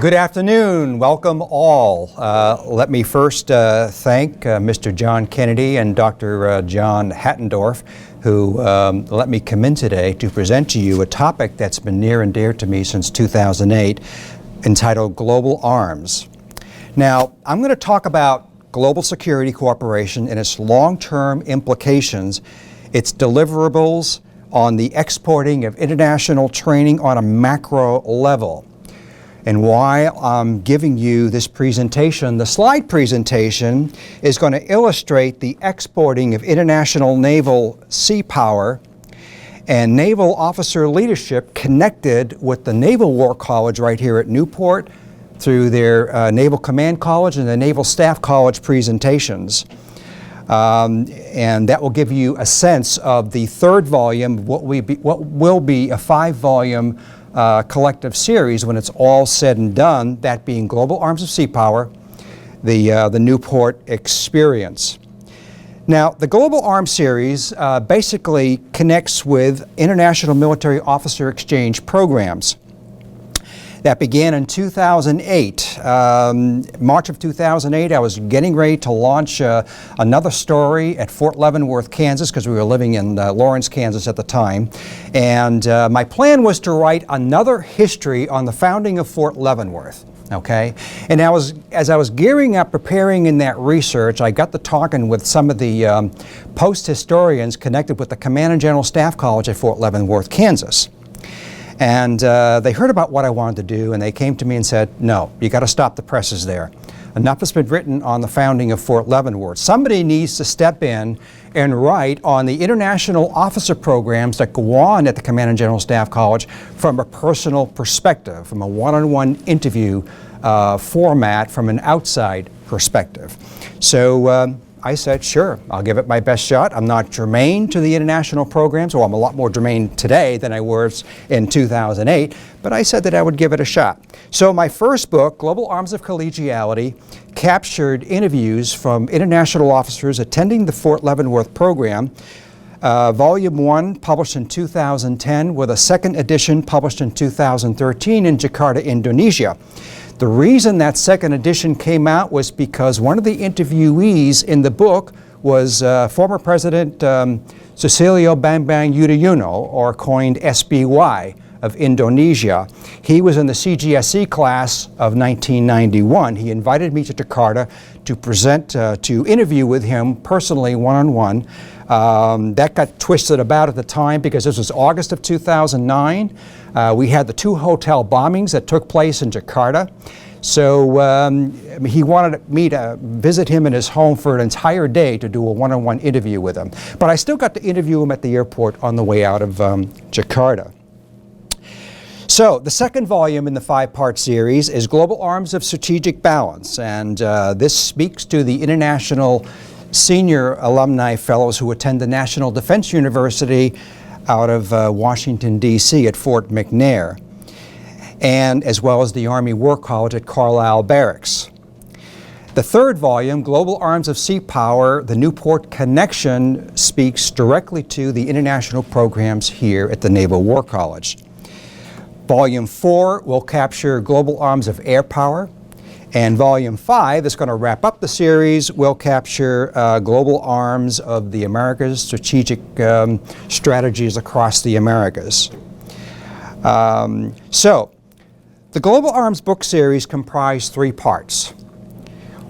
Good afternoon. Welcome all. Let me first thank Mr. John Kennedy and Dr. John Hattendorf, who let me come in today to present to you a topic that's been near and dear to me since 2008, entitled Global Arms. Now, I'm going to talk about global security cooperation and its long-term implications, its deliverables on the exporting of international training on a macro level. And why I'm giving you this presentation, the slide presentation is going to illustrate the exporting of international naval sea power and naval officer leadership connected with the Naval War College right here at Newport through their Naval Command College and the Naval Staff College presentations. And that will give you a sense of the third volume, what will be a 5-volume collective series when it's all said and done, that being Global Arms of Sea Power, the Newport Experience. Now, the Global Arms series basically connects with international military officer exchange programs. That began in 2008. March of 2008, I was getting ready to launch another story at Fort Leavenworth, Kansas, because we were living in Lawrence, Kansas at the time. And my plan was to write another history on the founding of Fort Leavenworth. Okay, and as I was gearing up, preparing in that research, I got to talking with some of the post-historians connected with the Command and General Staff College at Fort Leavenworth, Kansas. And they heard about what I wanted to do, and they came to me and said, no, you got to stop the presses there. Enough has been written on the founding of Fort Leavenworth. Somebody needs to step in and write on the international officer programs that go on at the Command and General Staff College from a personal perspective, from a one-on-one interview format, from an outside perspective. So I said, sure, I'll give it my best shot. I'm not germane to the international programs, well, I'm a lot more germane today than I was in 2008, but I said that I would give it a shot. So my first book, Global Arms of Collegiality, captured interviews from international officers attending the Fort Leavenworth program. Volume 1 published in 2010 with a second edition published in 2013 in Jakarta, Indonesia. The reason that second edition came out was because one of the interviewees in the book was former President Susilo Bambang Yudhoyono, or coined SBY, of Indonesia. He was in the CGSE class of 1991. He invited me to Jakarta to present, to interview with him personally, one-on-one. That got twisted about at the time because this was August of 2009. We had the 2 hotel bombings that took place in Jakarta. So he wanted me to visit him in his home for an entire day to do a one-on-one interview with him. But I still got to interview him at the airport on the way out of Jakarta. So the second volume in the 5-part series is Global Arms of Strategic Balance, and this speaks to the international senior alumni fellows who attend the National Defense University out of Washington, D.C. at Fort McNair, and as well as the Army War College at Carlisle Barracks. The third volume, Global Arms of Sea Power, the Newport Connection, speaks directly to the international programs here at the Naval War College. Volume 4 will capture Global Arms of Air Power, and Volume 5 is going to wrap up the series, will capture Global Arms of the Americas, strategic strategies across the Americas. So, the Global Arms book series comprised 3 parts.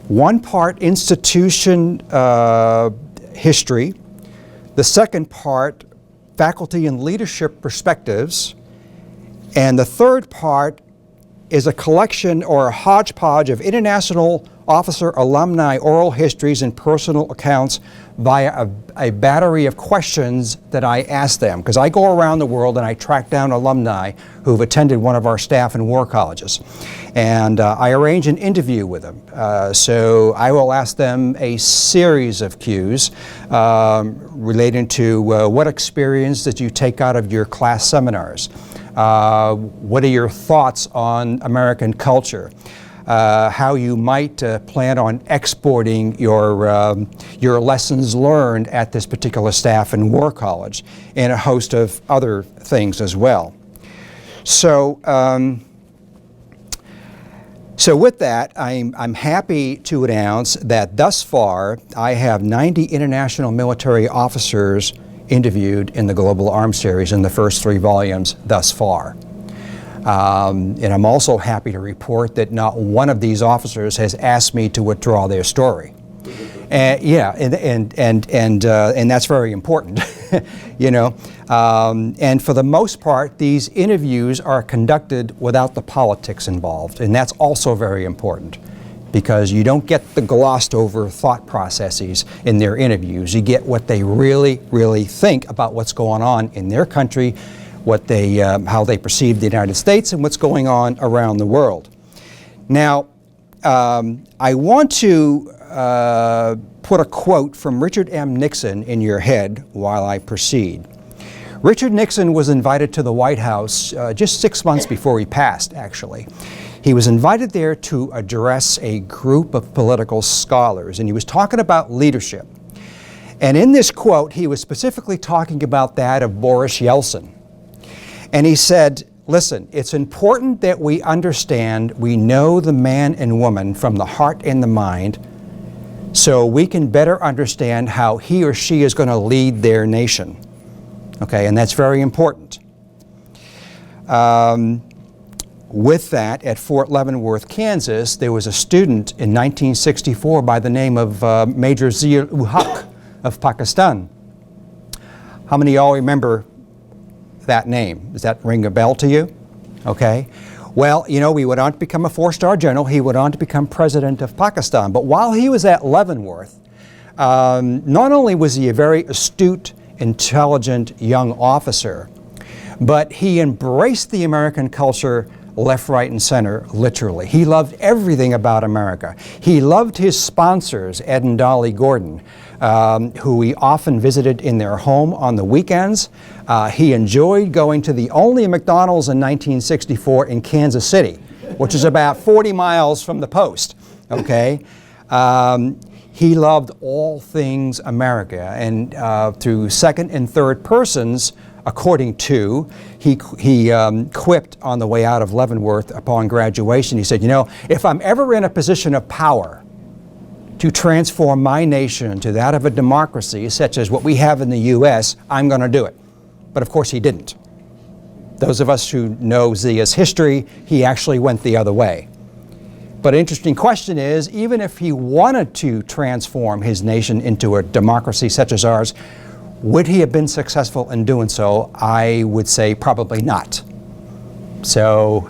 1 part, institution history. The second part, faculty and leadership perspectives. And the third part is a collection or a hodgepodge of international officer alumni oral histories and personal accounts via a battery of questions that I ask them. Because I go around the world and I track down alumni who've attended one of our staff and war colleges. And I arrange an interview with them. So I will ask them a series of cues relating to what experience did you take out of your class seminars? What are your thoughts on American culture? How you might plan on exporting your lessons learned at this particular staff and war college, and a host of other things as well. So So with that, I'm happy to announce that thus far I have 90 international military officers interviewed in the Global Arms Series in the first 3 volumes thus far. And I'm also happy to report that not one of these officers has asked me to withdraw their story. And that's very important, you know. And for the most part, these interviews are conducted without the politics involved, and that's also very important, because you don't get the glossed over thought processes in their interviews. You get what they really, really think about what's going on in their country, what they, how they perceive the United States, and what's going on around the world. Now, I want to put a quote from Richard M. Nixon in your head while I proceed. Richard Nixon was invited to the White House just 6 months before he passed, actually. He was invited there to address a group of political scholars, and he was talking about leadership. And in this quote, he was specifically talking about that of Boris Yeltsin. And he said, listen, it's important that we understand, we know the man and woman from the heart and the mind, so we can better understand how he or she is going to lead their nation. Okay, and that's very important. With that, at Fort Leavenworth, Kansas, there was a student in 1964 by the name of Major Zia-ul-Haq of Pakistan. How many of y'all remember that name? Does that ring a bell to you? Okay. Well, you know, he went on to become a 4-star general. He went on to become president of Pakistan. But while he was at Leavenworth, not only was he a very astute, intelligent young officer, but he embraced the American culture left, right, and center, literally. He loved everything about America. He loved his sponsors, Ed and Dolly Gordon, who he often visited in their home on the weekends. He enjoyed going to the only McDonald's in 1964 in Kansas City, which is about 40 miles from the post, okay? He loved all things America, and through second and third persons, according to, he quipped on the way out of Leavenworth upon graduation. He said, you know, if I'm ever in a position of power to transform my nation to that of a democracy, such as what we have in the U.S., I'm going to do it. But of course he didn't. Those of us who know Zia's history, he actually went the other way. But an interesting question is, even if he wanted to transform his nation into a democracy such as ours, would he have been successful in doing so? I would say probably not. So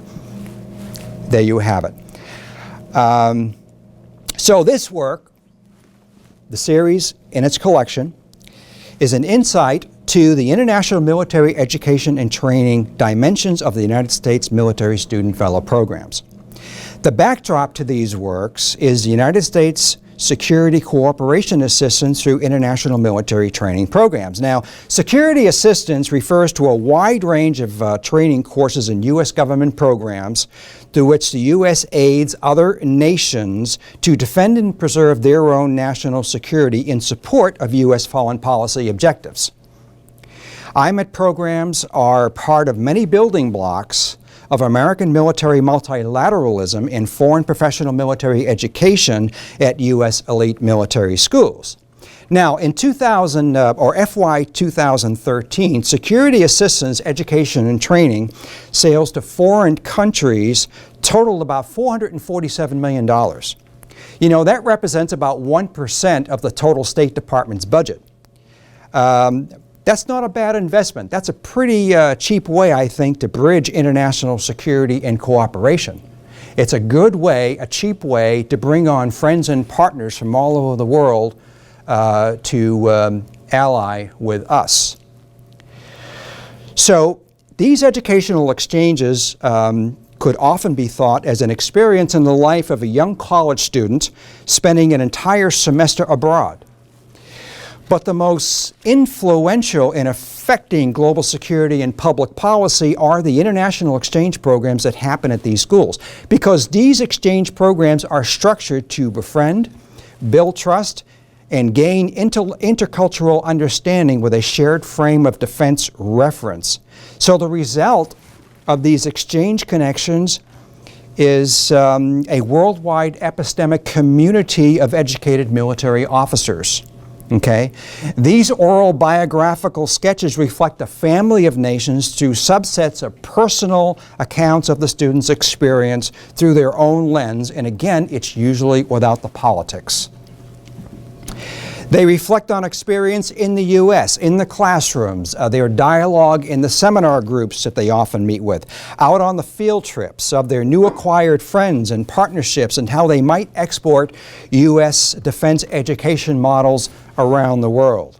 there you have it. So this work, the series in its collection, is an insight to the international military education and training dimensions of the United States Military Student Fellow programs. The backdrop to these works is the United States security cooperation assistance through international military training programs. Now, security assistance refers to a wide range of training courses in U.S. government programs through which the U.S. aids other nations to defend and preserve their own national security in support of U.S. foreign policy objectives. IMET programs are part of many building blocks of American military multilateralism in foreign professional military education at U.S. elite military schools. Now, in FY 2013, security assistance, education, and training sales to foreign countries totaled about $447 million. You know, that represents about 1% of the total State Department's budget. That's not a bad investment. That's a pretty cheap way, I think, to bridge international security and cooperation. It's a good way, a cheap way to bring on friends and partners from all over the world to ally with us. So these educational exchanges could often be thought as an experience in the life of a young college student spending an entire semester abroad. But the most influential in affecting global security and public policy are the international exchange programs that happen at these schools, because these exchange programs are structured to befriend, build trust, and gain intercultural understanding with a shared frame of defense reference. So the result of these exchange connections is a worldwide epistemic community of educated military officers. Okay? These oral biographical sketches reflect a family of nations through subsets of personal accounts of the student's experience through their own lens, and again, it's usually without the politics. They reflect on experience in the U.S., in the classrooms, their dialogue in the seminar groups that they often meet with, out on the field trips of their new acquired friends and partnerships, and how they might export U.S. defense education models around the world.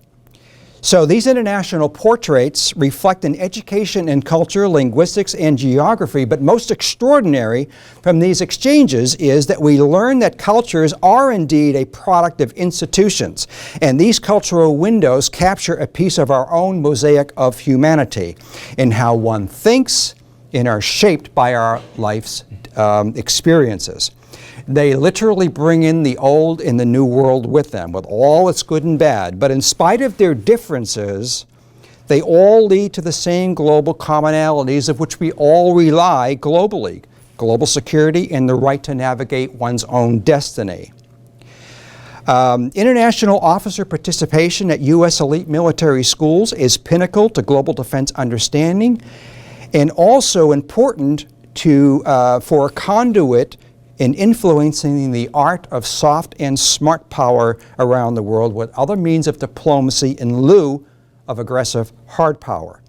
So these international portraits reflect an education in culture, linguistics, and geography, but most extraordinary from these exchanges is that we learn that cultures are indeed a product of institutions, and these cultural windows capture a piece of our own mosaic of humanity in how one thinks and are shaped by our life's experiences. They literally bring in the old and the new world with them, with all its good and bad. But in spite of their differences, they all lead to the same global commonalities of which we all rely globally: global security and the right to navigate one's own destiny. International officer participation at U.S. elite military schools is pinnacle to global defense understanding, and also important for a conduit in influencing the art of soft and smart power around the world with other means of diplomacy in lieu of aggressive hard power.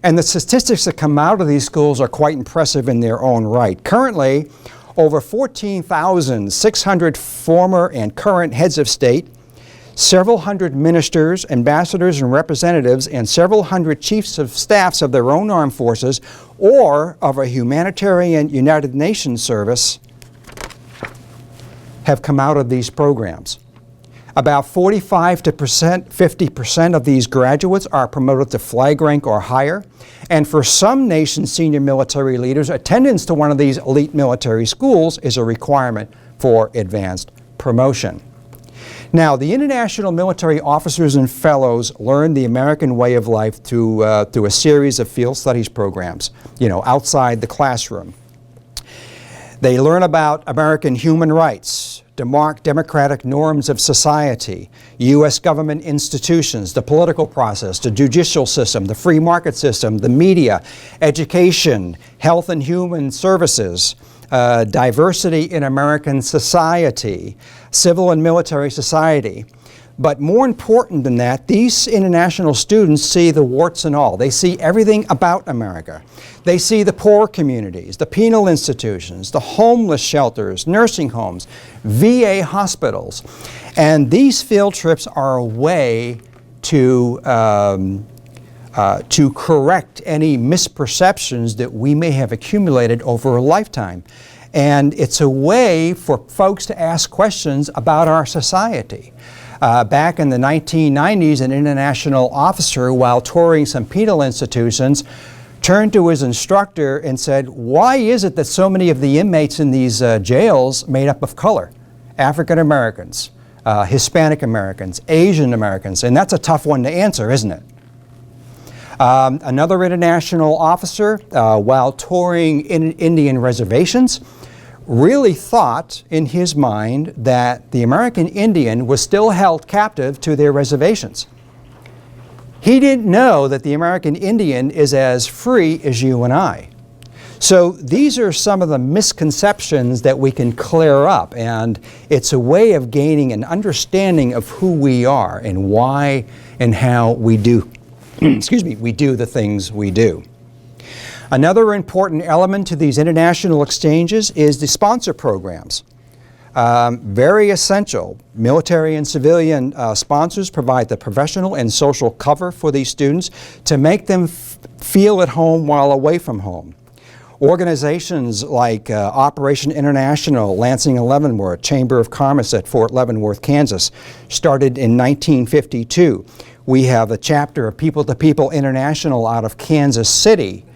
And the statistics that come out of these schools are quite impressive in their own right. Currently, over 14,600 former and current heads of state, several hundred ministers, ambassadors, and representatives, and several hundred chiefs of staffs of their own armed forces or of a humanitarian United Nations service have come out of these programs. About 45 to 50% of these graduates are promoted to flag rank or higher, and for some nations' senior military leaders, attendance to one of these elite military schools is a requirement for advanced promotion. Now, the international military officers and fellows learn the American way of life through a series of field studies programs, outside the classroom. They learn about American human rights, democratic norms of society, U.S. government institutions, the political process, the judicial system, the free market system, the media, education, health and human services, diversity in American society, civil and military society. But more important than that, these international students see the warts and all. They see everything about America. They see the poor communities, the penal institutions, the homeless shelters, nursing homes, VA hospitals. And these field trips are a way to correct any misperceptions that we may have accumulated over a lifetime. And it's a way for folks to ask questions about our society. Back in the 1990s, an international officer, while touring some penal institutions, turned to his instructor and said, "Why is it that so many of the inmates in these jails made up of color? African Americans, Hispanic Americans, Asian Americans?" And that's a tough one to answer, isn't it? Another international officer, while touring Indian reservations, really thought in his mind that the American Indian was still held captive to their reservations. He didn't know that the American Indian is as free as you and I. So these are some of the misconceptions that we can clear up, and it's a way of gaining an understanding of who we are and why and how we do, we do the things we do. Another important element to these international exchanges is the sponsor programs. Very essential. Military and civilian sponsors provide the professional and social cover for these students to make them feel at home while away from home. Organizations like Operation International, Lansing and Leavenworth, Chamber of Commerce at Fort Leavenworth, Kansas, started in 1952. We have a chapter of People to People International out of Kansas City.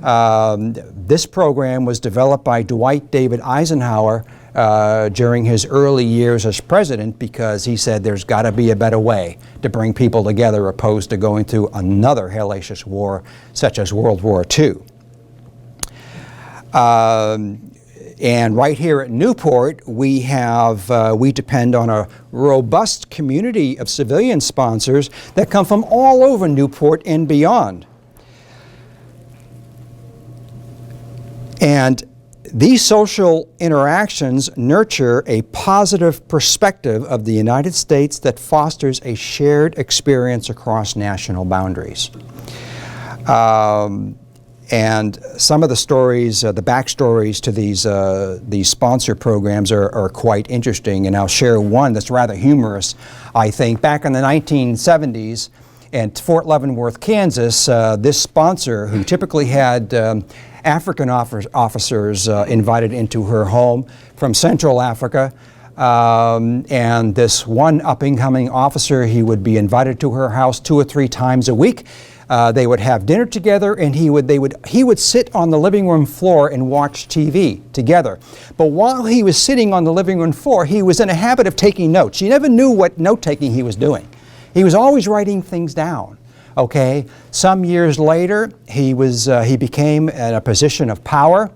This program was developed by Dwight David Eisenhower during his early years as president, because he said there's got to be a better way to bring people together opposed to going through another hellacious war such as World War II. And right here at Newport, we depend on a robust community of civilian sponsors that come from all over Newport and beyond. And these social interactions nurture a positive perspective of the United States that fosters a shared experience across national boundaries. And some of the stories, the backstories to these sponsor programs are quite interesting, and I'll share one that's rather humorous, I think. Back in the 1970s at Fort Leavenworth, Kansas, this sponsor, who typically had African officers invited into her home from Central Africa, and this one up-and-coming officer, he would be invited to her house 2 or 3 times a week. They would have dinner together, and he would sit on the living room floor and watch TV together. But while he was sitting on the living room floor, he was in a habit of taking notes. You never knew what note-taking he was doing. He was always writing things down. Okay. Some years later, he became in a position of power,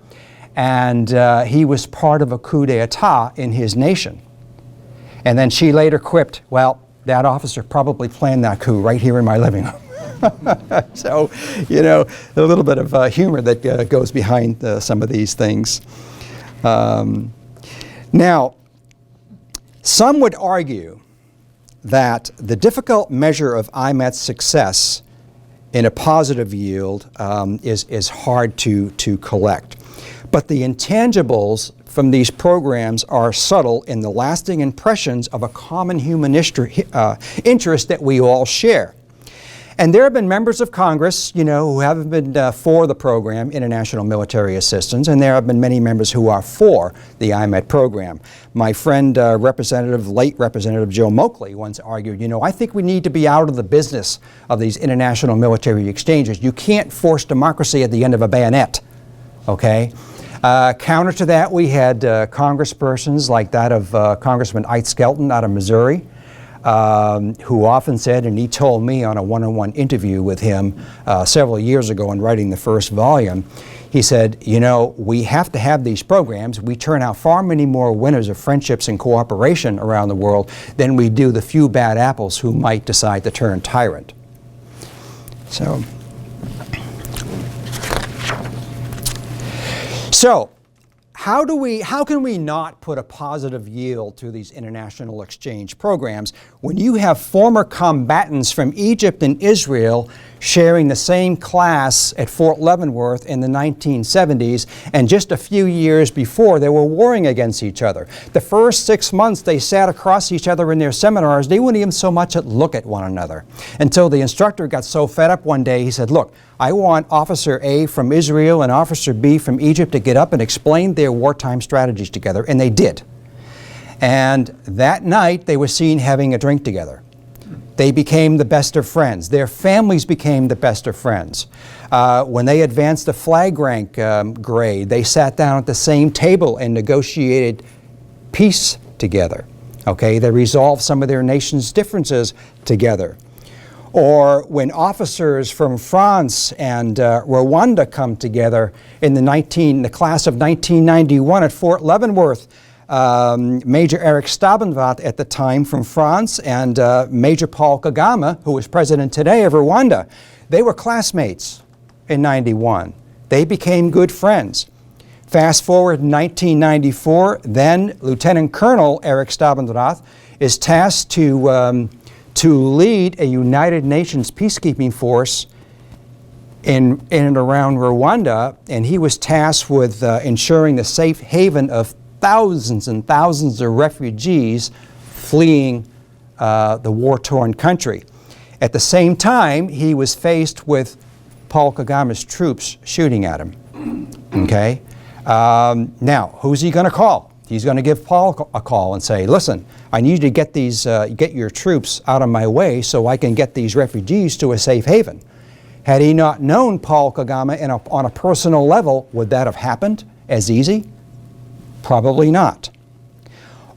and he was part of a coup d'etat in his nation. And then she later quipped, "Well, that officer probably planned that coup right here in my living room." So, you know, a little bit of humor that goes behind some of these things. Now, some would argue that the difficult measure of IMET's success in a positive yield is hard to collect. But the intangibles from these programs are subtle in the lasting impressions of a common human interest that we all share. And there have been members of Congress, you know, who haven't been for the program, International Military Assistance, and there have been many members who are for the IMET program. My friend, late Representative Joe Moakley, once argued, you know, I think we need to be out of the business of these international military exchanges. You can't force democracy at the end of a bayonet, okay? Counter to that, we had congresspersons like that of Congressman Ike Skelton out of Missouri, who often said, and he told me on a one-on-one interview with him several years ago in writing the first volume, he said, you know, we have to have these programs. We turn out far many more winners of friendships and cooperation around the world than we do the few bad apples who might decide to turn tyrant. So how can we not put a positive yield to these international exchange programs when you have former combatants from Egypt and Israel sharing the same class at Fort Leavenworth in the 1970s, and just a few years before they were warring against each other? The first 6 months they sat across each other in their seminars. They wouldn't even so much look at one another until the instructor got so fed up one day he said, look, I want Officer A from Israel and Officer B from Egypt to get up and explain their wartime strategies together, and they did. And that night they were seen having a drink together. They became the best of friends. Their families became the best of friends. When they advanced the flag rank grade, they sat down at the same table and negotiated peace together. Okay, they resolved some of their nation's differences together. Or when officers from France and Rwanda come together in the class of 1991 at Fort Leavenworth, Major Eric Stabenvat at the time from France and Major Paul Kagame, who is president today of Rwanda, they were classmates in 91. They became good friends. Fast forward in 1994, then Lieutenant Colonel Eric Stabenvat is tasked to lead a United Nations peacekeeping force in and around Rwanda, and he was tasked with ensuring the safe haven of thousands and thousands of refugees fleeing the war-torn country. At the same time, he was faced with Paul Kagame's troops shooting at him. Okay? Now, who's he going to call? He's going to give Paul a call and say, listen, I need you to get your troops out of my way so I can get these refugees to a safe haven. Had he not known Paul Kagame on a personal level, would that have happened as easy? Probably not.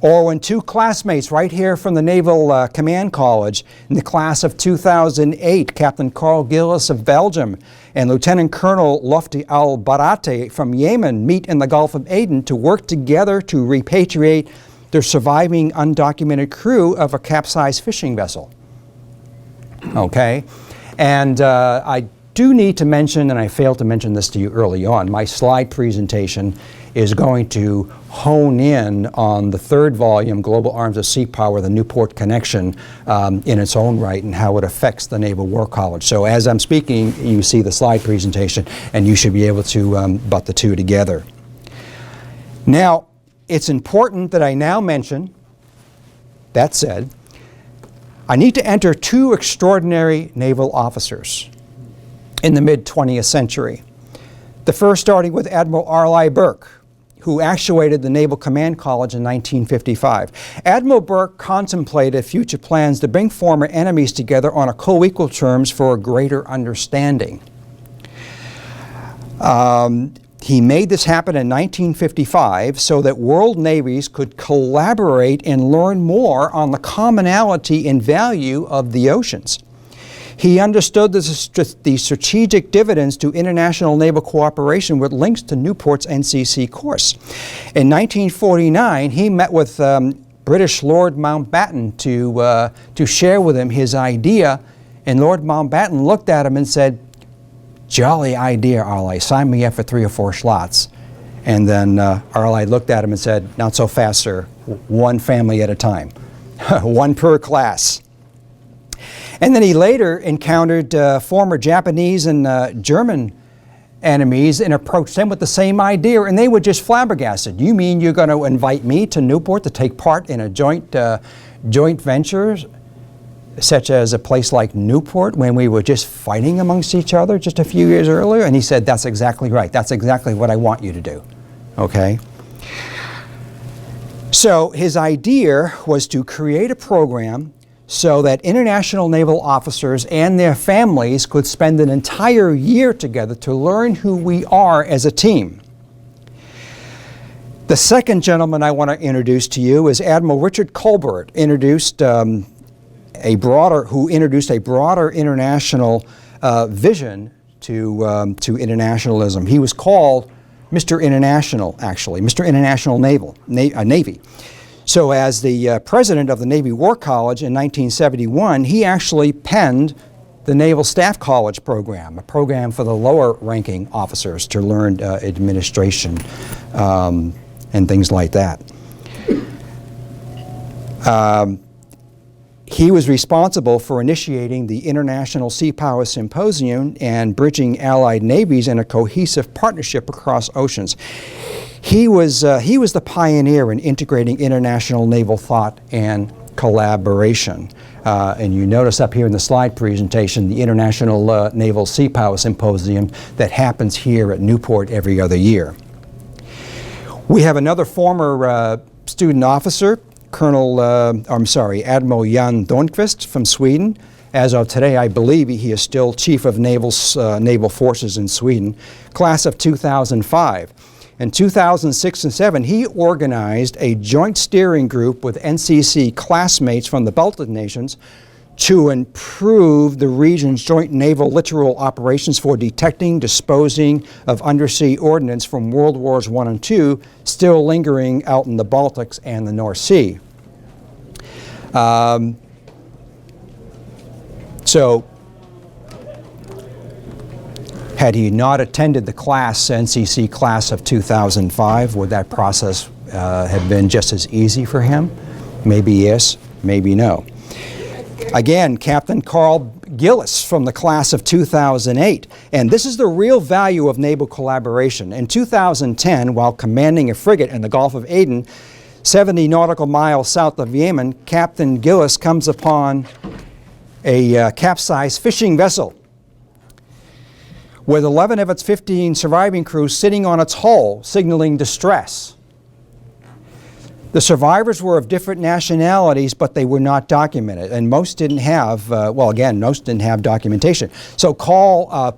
Or when two classmates right here from the Naval Command College in the class of 2008, Captain Carl Gillis of Belgium and Lieutenant Colonel Lufti al-Barate from Yemen meet in the Gulf of Aden to work together to repatriate the surviving undocumented crew of a capsized fishing vessel. Okay, and I do need to mention, and I failed to mention this to you early on, my slide presentation is going to hone in on the third volume, Global Arms of Sea Power, the Newport Connection, in its own right and how it affects the Naval War College. So as I'm speaking, you see the slide presentation, and you should be able to butt the two together. Now, it's important that I now mention, that said, I need to enter two extraordinary naval officers in the mid-20th century. The first starting with Admiral R.L.I. Burke, who actuated the Naval Command College in 1955. Admiral Burke contemplated future plans to bring former enemies together on a co-equal terms for a greater understanding. He made this happen in 1955 so that world navies could collaborate and learn more on the commonality and value of the oceans. He understood the strategic dividends to international naval cooperation with links to Newport's NCC course. In 1949, he met with British Lord Mountbatten to share with him his idea, and Lord Mountbatten looked at him and said, "Jolly idea, R.L.I. Sign me up for 3 or 4 slots." And then R.L.I. looked at him and said, "Not so fast, sir. One family at a time. One per class." And then he later encountered former Japanese and German enemies and approached them with the same idea, and they were just flabbergasted. "You mean you're going to invite me to Newport to take part in a joint venture such as a place like Newport when we were just fighting amongst each other just a few years earlier?" And he said, "That's exactly right. That's exactly what I want you to do." Okay? So his idea was to create a program so that international naval officers and their families could spend an entire year together to learn who we are as a team. The second gentleman I want to introduce to you is Admiral Richard Colbert, who introduced a broader international vision to internationalism. He was called Mr. International, actually, Mr. International Navy. So as the president of the Navy War College in 1971, he actually penned the Naval Staff College program, a program for the lower ranking officers to learn administration and things like that. He was responsible for initiating the International Seapower Symposium and bridging allied navies in a cohesive partnership across oceans. He was the pioneer in integrating international naval thought and collaboration. And you notice up here in the slide presentation the International Naval Seapower Symposium that happens here at Newport every other year. We have another former student officer, Admiral Jan Dornqvist from Sweden. As of today, I believe he is still Chief of Naval Forces in Sweden, class of 2005. In 2006 and 2007, he organized a joint steering group with NCC classmates from the Baltic nations to improve the region's joint naval littoral operations for detecting, disposing of undersea ordnance from World Wars I and II still lingering out in the Baltics and the North Sea. Had he not attended the NCC class of 2005, would that process have been just as easy for him? Maybe yes, maybe no. Again, Captain Carl Gillis from the class of 2008. And this is the real value of naval collaboration. In 2010, while commanding a frigate in the Gulf of Aden, 70 nautical miles south of Yemen, Captain Gillis comes upon a capsized fishing vessel with 11 of its 15 surviving crew sitting on its hull, signaling distress. The survivors were of different nationalities, but they were not documented, and most didn't have, most didn't have documentation. So Carl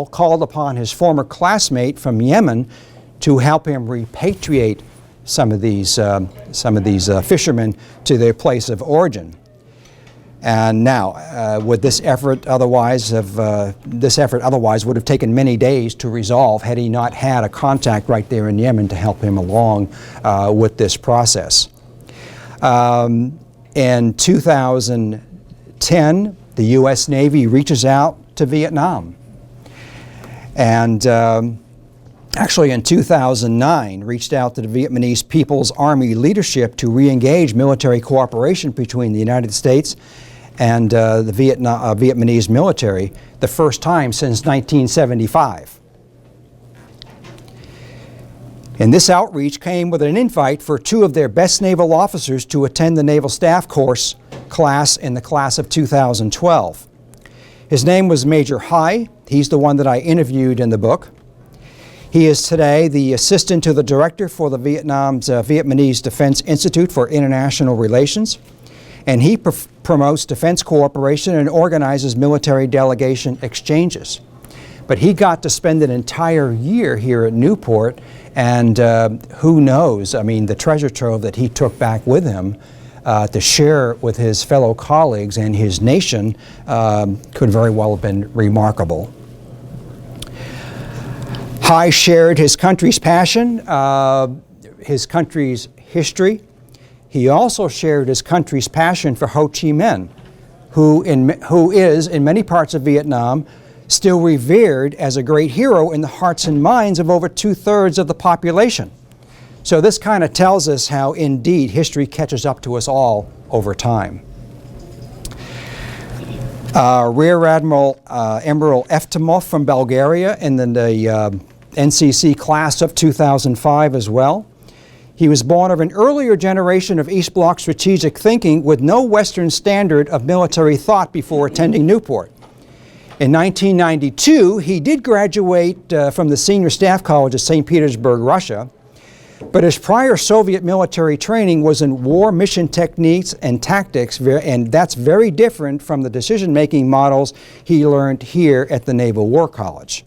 called upon his former classmate from Yemen to help him repatriate some of these fishermen to their place of origin. And now, would this effort otherwise would have taken many days to resolve had he not had a contact right there in Yemen to help him along with this process. In 2010, the U.S. Navy reaches out to Vietnam. And actually in 2009, reached out to the Vietnamese People's Army leadership to re-engage military cooperation between the United States and the Vietnamese military, the first time since 1975. And this outreach came with an invite for two of their best naval officers to attend the Naval Staff Course class in the class of 2012. His name was Major Hai. He's the one that I interviewed in the book. He is today the assistant to the director for the Vietnamese Defense Institute for International Relations. And he promotes defense cooperation and organizes military delegation exchanges. But he got to spend an entire year here at Newport, and who knows, I mean, the treasure trove that he took back with him to share with his fellow colleagues and his nation could very well have been remarkable. Hai shared his country's passion, his country's history. He also shared his country's passion for Ho Chi Minh, who is, in many parts of Vietnam, still revered as a great hero in the hearts and minds of over 2/3 of the population. So this kind of tells us how, indeed, history catches up to us all over time. Rear Admiral Emeril Eftimov from Bulgaria in the NCC class of 2005 as well. He was born of an earlier generation of East Bloc strategic thinking with no Western standard of military thought before attending Newport. In 1992, he did graduate from the Senior Staff College of St. Petersburg, Russia, but his prior Soviet military training was in war mission techniques and tactics, and that's very different from the decision-making models he learned here at the Naval War College.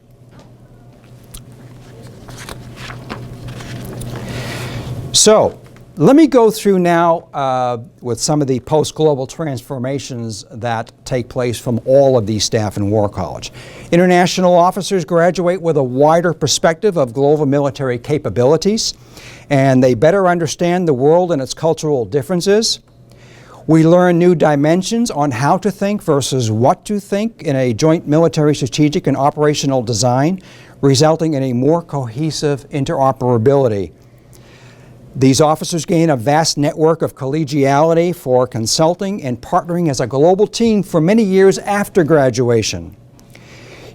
So, let me go through now with some of the post-global transformations that take place from all of these staff in War College. International officers graduate with a wider perspective of global military capabilities, and they better understand the world and its cultural differences. We learn new dimensions on how to think versus what to think in a joint military strategic and operational design, resulting in a more cohesive interoperability. These officers gain a vast network of collegiality for consulting and partnering as a global team for many years after graduation.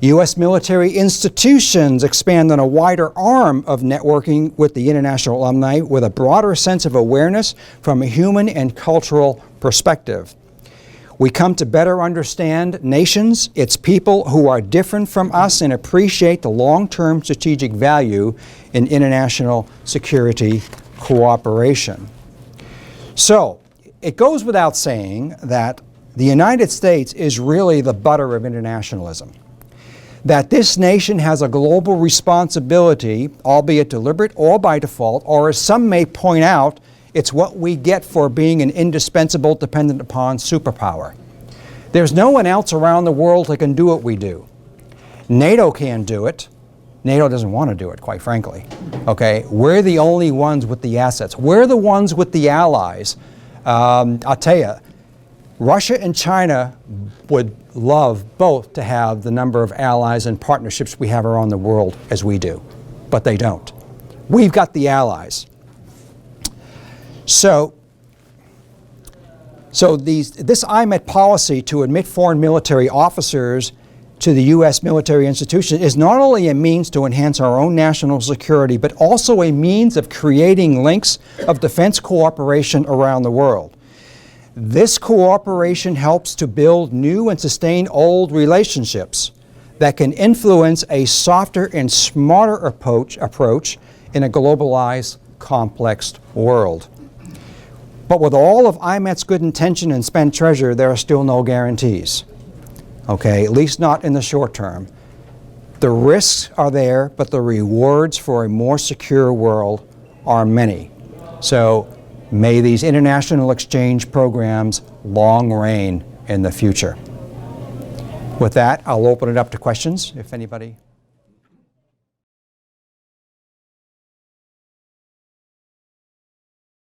U.S. military institutions expand on a wider arm of networking with the international alumni with a broader sense of awareness from a human and cultural perspective. We come to better understand nations, its people who are different from us, and appreciate the long-term strategic value in international security cooperation. So, it goes without saying that the United States is really the butter of internationalism. That this nation has a global responsibility, albeit deliberate or by default, or as some may point out, it's what we get for being an indispensable, dependent upon superpower. There's no one else around the world that can do what we do. NATO can't do it. NATO doesn't want to do it, quite frankly. Okay, we're the only ones with the assets. We're the ones with the allies. I'll tell you, Russia and China would love both to have the number of allies and partnerships we have around the world as we do, but they don't. We've got the allies. So this IMET policy to admit foreign military officers to the U.S. military institution is not only a means to enhance our own national security, but also a means of creating links of defense cooperation around the world. This cooperation helps to build new and sustain old relationships that can influence a softer and smarter approach in a globalized, complex world. But with all of IMET's good intention and spent treasure, there are still no guarantees. Okay, at least not in the short term. The risks are there, but the rewards for a more secure world are many. So may these international exchange programs long reign in the future. With that, I'll open it up to questions, if anybody